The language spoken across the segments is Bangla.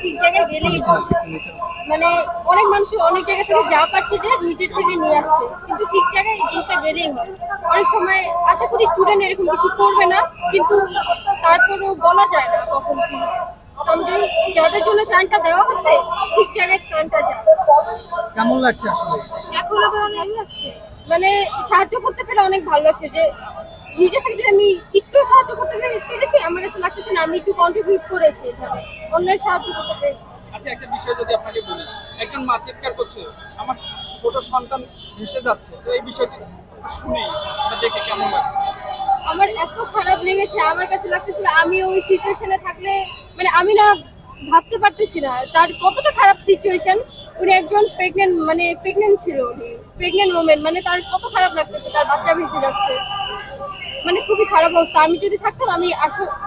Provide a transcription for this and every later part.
ঠিক জায়গায় গেলেই মানে অনেক মানুষ অনেক জায়গা থেকে যা পাচ্ছে যে নিজের থেকে নিয়ে আসছে, কিন্তু ঠিক জায়গায় এই জিনিসটা গেলেই হয়। অনেক সময় আশা করি স্টুডেন্ট এরকম কিছু করবে না, কিন্তু তারপরেও বলা যায় না কখন কি হয়। কারণ যে যাদের জন্য ত্রাণটা দেওয়া হচ্ছে ঠিক জায়গায় ত্রাণটা যায়। কেমন লাগছে আসলে? এখনো ভালো লাগছে, মানে সাহায্য করতে পেরে অনেক ভালো লাগছে যে নিজে থেকে যে আমি একটু সাহায্য করতে পেরেছি, আমার কাছে লাগতেছে না আমি একটু কন্ট্রিবিউট করেছি, এভাবে অন্যের সাহায্য করতে পেরেছি। আচ্ছা, একটা বিষয় যদি আপনাকে বলি, একজন মা চিৎকার করছে, আমার ছোট সন্তান ভেসে যাচ্ছে, তো এই বিষয়টি শুনেই বা দেখে কেমন লাগছে? আমার এত খারাপ লেগেছে, আমার কাছে লাগতেছিল আমি ওই সিচুয়েশনে থাকলে মানে আমি না ভাবতে পারতেছি না তার কতটা খারাপ সিচুয়েশন। উনি একজন প্রেগনেন্ট ছিল, উনি প্রেগনেন্ট ওমেন, মানে তার কত খারাপ লাগতেছে, তার বাচ্চা ভেসে যাচ্ছে, মানে খুবই খারাপ অবস্থা। আমি যদি থাকতাম আমি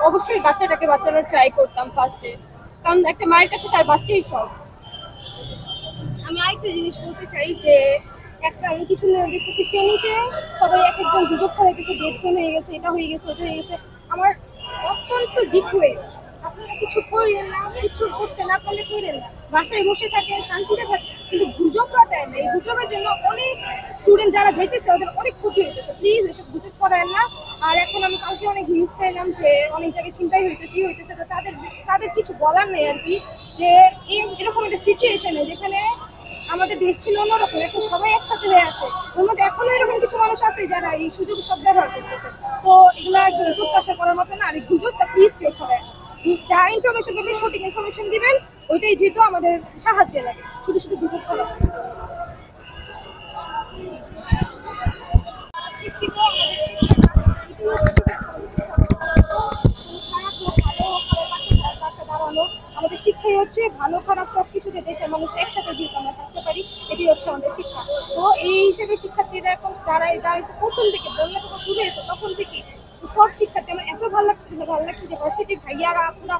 অবশ্যই বাচ্চাটাকে বাঁচানোর ট্রাই করতাম ফার্স্টে, কারণ একটা মায়ের কাছে তার বাচ্চাই সব। আমি আরেকটা জিনিস বলতে চাই যে আমি কিছু দেখতেছি ফেনীতে সবাই এক একজন গুজব ছড়াইতেছে, ডেড জোন হয়ে গেছে, এটা হয়ে গেছে, ওটা হয়ে গেছে। আমার অত্যন্ত রিকোয়েস্ট, আপনারা কিছু করেন না, কিছু করতে না পারলে করেন না, বাসায় বসে থাকেন, শান্তিতে থাকেন, কিন্তু গুজব রটায় না। এই গুজবের জন্য অনেক স্টুডেন্ট যারা যাইতেছে ওদের অনেক ক্ষতি হইতেছে। প্লিজ এসব গুজব ছড়ায় না। আর এখন আমি কালকে অনেক নিউজ পেলাম যে অনেক জায়গায় চিন্তাই হইতেছে, তো তাদের কিছু বলার নেই আর কি, যে এরকম একটা সিচুয়েশনে যেখানে আমাদের দেশ ছিল অন্যরকম, এখন সবাই একসাথে হয়ে আছে, ওর মধ্যে এখনো এরকম কিছু মানুষ আছে যারা এই সুযোগ সব ব্যবহার করতেছে। তো এগুলো একদম প্রত্যাশা করার মতো না। আর এই গুজবটা প্লিজ কেউ ছড়ায় না। যা ইনফরমেশন পাবেন সঠিক ইনফরমেশন দিবেন, ওইটাই যেহেতু আমাদের সাহায্যে লাগে, শুধু শুধু গুজব ছড়াবেন। শিক্ষিত আমাদের আমাদের শিক্ষাই হচ্ছে ভালো খারাপ সবকিছুতে দেশের মানুষ একসাথে যেহেতু আমরা থাকতে পারি, এটাই হচ্ছে আমাদের শিক্ষা। তো এই হিসেবে শিক্ষার্থীরা এখন দাঁড়াইছে প্রথম থেকে, বন্যা যখন শুরু হয়েছে তখন থেকে সব শিক্ষার্থী আমার এত ভালো লাগছে যে ভার্সিটির ভাইয়ারা আপুরা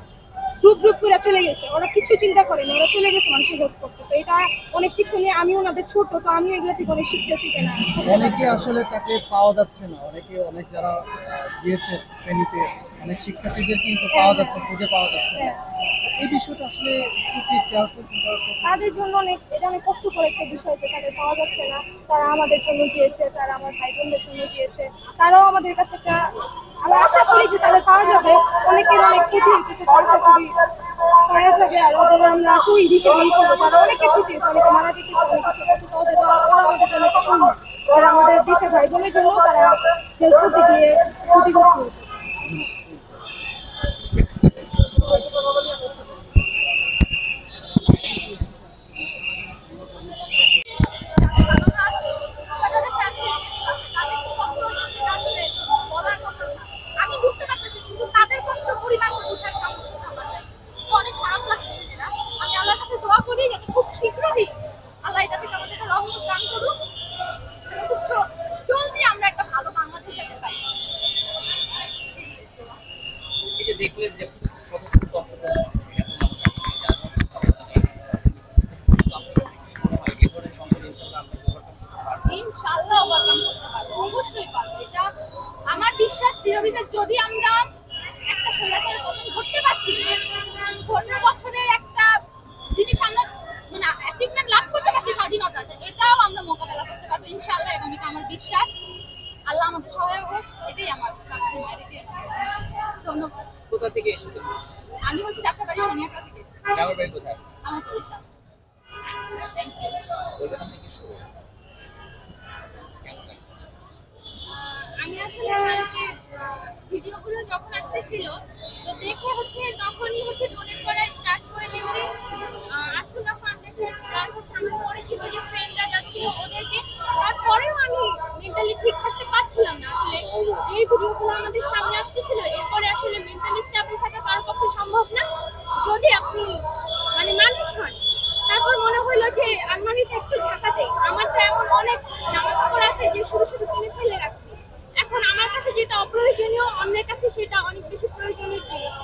গ্রুপ করে চলে গেছে, ওরা কিছু চিন্তা করেনি, ওরা চলে গেছে মানুষের হেল্প করতে। তো এটা অনেক শিক্ষণীয়, আমিও ওনাদের ছোট, তো আমিও এগুলো থেকে অনেক শিখতেছি কেনা। অনেকে আসলে তাকে পাওয়া যাচ্ছে না, অনেক যারা গিয়েছে ফেনীতে, অনেক শিক্ষার্থীদের কিন্তু পাওয়া যাচ্ছে, খুঁজে পাওয়া যাচ্ছে না। এই বিষয়টা আসলে তাদের জন্য এটা অনেক কষ্টকর একটা বিষয় যে তাদের পাওয়া যাচ্ছে না। তারা আমাদের জন্য গিয়েছে, তারা আমার ভাই বোনদের জন্য গিয়েছে, তারাও আমাদের কাছে একটা, আমরা আশা করি যে তাদের পাওয়া যাবে। অনেকের অনেক ক্ষতি হইতেছে, তো আশা করি পাওয়া যাবে। আর ওদের আমরা শহীদ হিসেবে করবো, যারা অনেকের ক্ষতি হয়েছে, অনেকে মারা যেতেছে, অনেক কিছু করছে, তো ওরা আমাদের জন্য একটা সম্মান, যারা আমাদের দেশের ভাই বোনের জন্য তারা হেল্প করতে গিয়ে ক্ষতিগ্রস্ত হইতেছে। আমি বুঝতে পারতেছি, কিন্তু তাদের কষ্ট পরিমাণ বোঝার সামর্থ্য আমার নাই। অনেক খারাপ লাগছে এটা। আমি আল্লাহর কাছে দোয়া করি যাতে খুব শীঘ্রই আল্লাহ এটা থেকে আমাদেরকে রহমত দান করুক, এবং খুব জলদি আমরা একটা ভালো বাংলাদেশ যেতে পারি। এই যে দেখলেন যে স্বতঃস্ফূর্ত অংশগ্রহণ ইনশাআল্লাহ ওভারকাম করতে পারবো, অবশ্যই পারবো। এটা আমার বিশ্বাস, দৃঢ় বিশ্বাস। যদি আমরা একটা স্বৈরাচারের পতন করতে পারছি, 15 বছরের একটা জিনিস আমরা মানে অ্যাচিভমেন্ট লাভ করতে পারছি, স্বাধীনতা, এটাও আমরা মোকাবেলা করতে পারবো ইনশাআল্লাহ, এবং এটা আমার বিশ্বাস। আল্লাহ আমাদের সহায় হোক, এটাই আমার ধন্যবাদ। কোথা থেকে এসেছেন? আমি হচ্ছে যাত্রাবাড়ি সোনিয়াপাড়া থেকে এসেছি। গ্রামের বাড়ি কোথায়? আমার পরিচয়। Thank you. ওইখান থেকে শুরু। আমি আসলে কালকে ভিডিওগুলো যখন আসতেছিল, তো দেখে হচ্ছে তখনই হচ্ছে ডোনেট করা স্টার্ট করে দিয়েছি। আসুনা ফাউন্ডেশন প্লাস হচ্ছে আমার পরিচিত যে ফ্রেন্ডরা যাচ্ছিল ওদেরকে। তারপরেও আমি মেন্টালি ঠিক থাকতে পারছিলাম না। আসলে যে ভিডিওগুলো আমাদের সামনে আসতেছিল, এরপরে আসলে মেন্টালি স্টেবল থাকা কারোর পক্ষে সম্ভব না যদি আপনি মানে মানুষ হন। তারপর মনে হলো যে আলমারিটা একটু ঝাঁকাতে, আমার তো এমন অনেক জামা কাপড় আছে যে শুধু শুধু কিনে ফেলে রাখছি। এখন আমার কাছে যেটা অপ্রয়োজনীয়, অন্যের কাছে সেটা অনেক বেশি প্রয়োজনীয় জিনিস।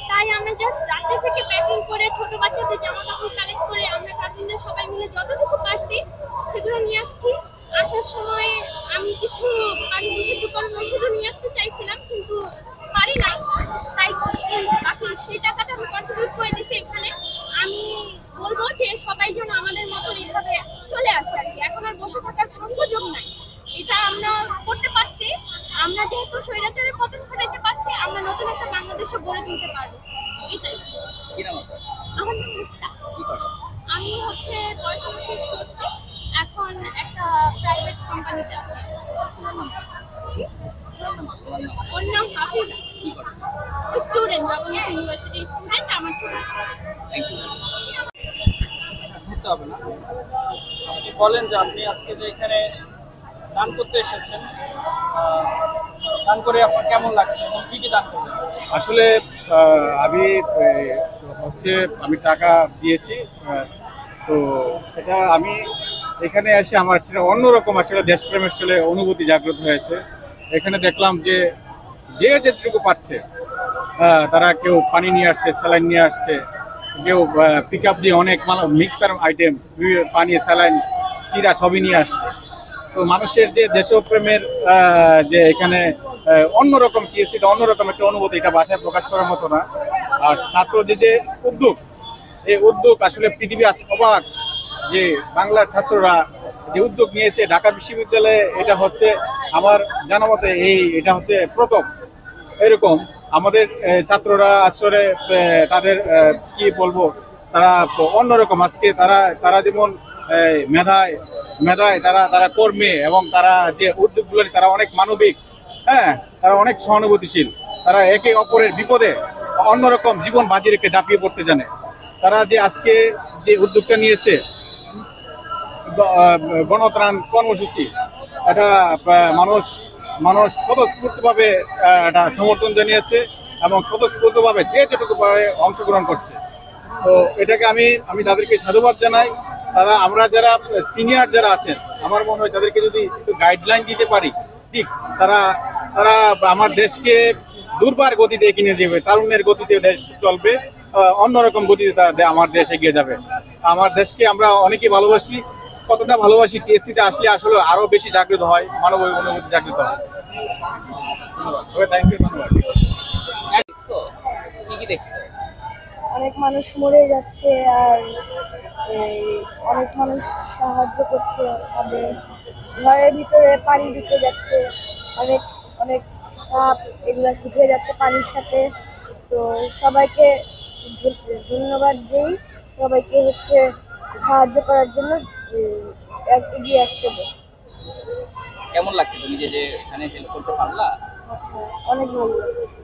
তাই আমরা জাস্ট রাতে থেকে প্যাকিং করে ছোট বাচ্চাদের জামা কাপড় কালেক্ট করে আমরা কাজিনরা সবাই মিলে যতটুকু পারছি সেগুলো নিয়ে আসছি। আসার সময় আমি কিছু পানি বিশুদ্ধ ওষুধও নিয়ে আসতে চাইছিলাম, কিন্তু পারি নাই। সেই টাকাটা আমি কন্ট্রিবিউট করে দিছি এখানে। আমি বলবো যে সবাই যেন আমাদের মতন এইভাবে চলে আসে আর কি। এখন আর বসে থাকার কোনো সুযোগ নাই। এটা আমরা করতে পারছি। আমরা যেহেতু স্বৈরাচারের পতন ঘটাইতে পারছি, আমরা নতুন একটা বাংলাদেশও গড়ে তুলতে পারবো। এটাই। কি নাম আপনার? আমার নাম মুক্তা। কি করেন? আমি হচ্ছে পড়াশোনা শেষ করছি, এখন একটা প্রাইভেট কোম্পানিতে আছি। ওর নাম হাফিজা। স্টুডেন্ট, জগন্নাথ ইউনিভার্সিটির স্টুডেন্ট, আমার ছোট। Thank you. ঘুরতে হবে না। আপনি বলেন যে আপনি আজকে যে এখানে দান করতে এসেছেন, দান করে আপনার কেমন লাগছে এবং কি কি দান করবেন? আসলে আমি আমি টাকা দিয়েছি, তো সেটা আমি এখানে এসে আমার সেটা অন্যরকম আসলে দেশপ্রেমের আসলে অনুভূতি জাগ্রত হয়েছে। এখানে দেখলাম যে যে যেটুকু পারছে, তারা কেউ পানি নিয়ে আসছে, স্যালাইন নিয়ে আসছে, কেউ পিক আপ দিয়ে অনেক মিক্সার আইটেম, পানি, স্যালাইন, চিরা সবই নিয়ে আসছে। তো মানুষের যে দেশপ্রেমের যে এখানে অন্যরকম টিএসসিতে অন্যরকম একটা অনুভূতি, এটা ভাষায় প্রকাশ করার মতো না। আর ছাত্রদের যে উদ্যোগ, এই উদ্যোগ আসলে পৃথিবী অবাক যে বাংলার ছাত্ররা যে উদ্যোগ নিয়েছে ঢাকা বিশ্ববিদ্যালয়ে, এটা হচ্ছে আমার জানা মতে এটা হচ্ছে প্রথম এরকম। আমাদের ছাত্ররা আসলে তাদের কি বলবো, তারা অন্যরকম। আজকে তারা যেমন মেধায় মেধায় তারা কর্মে এবং তারা যে উদ্যোগগুলো, তারা অনেক মানবিক, হ্যাঁ, তারা অনেক সহানুভূতিশীল। তারা একে অপরের বিপদে অন্যরকম জীবন বাজি রেখে ঝাঁপিয়ে পড়তে জানে। তারা যে আজকে যে উদ্যোগটা নিয়েছে, গণত্রাণ কর্মসূচি, এটা মানুষ স্বতঃস্ফূর্তভাবে এটা সমর্থন জানিয়েছে এবং স্বতঃস্ফূর্তভাবে যে যেটুকু পারে অংশগ্রহণ করছে। তো এটাকে আমি তাদেরকে সাধুবাদ জানাই। আমরা যারা সিনিয়র যারা আছেন, আমার মনে হয় তাদেরকে যদি একটু গাইডলাইন দিতে পারি, ঠিক তারা আমার দেশকে দুর্বার গতিতে এগিয়ে নিয়ে যাবে, তারুণ্যের গতিতে দেশ চলবে, অন্যরকম গতিতে আমার দেশ এগিয়ে যাবে। আমার দেশকে আমরা অনেকেই ভালোবাসি। কতটা ভালোবাসি, টিএসসিতে আসলে আরো বেশি জাগ্রত হয়, মানবিক অনুভূতি জাগ্রত হয়। থ্যাংক ইউ, ধন্যবাদ। দেখছো? কি কি দেখছো? অনেক মানুষ মরে যাচ্ছে, আর অনেক মানুষ সাহায্য করছে, তাদের ঘরের ভিতরে পানি ঢুকে যাচ্ছে, অনেক অনেক সাপ এগুলো ঢুকে যাচ্ছে পানির সাথে। তো সবাইকে ধন্যবাদ দিই, সবাইকে হচ্ছে সাহায্য করার জন্য এগিয়ে আসতে হবে। কেমন লাগছে তুমি যে এখানে হেল্প করতে পারলা? অনেক ভালো লাগছে।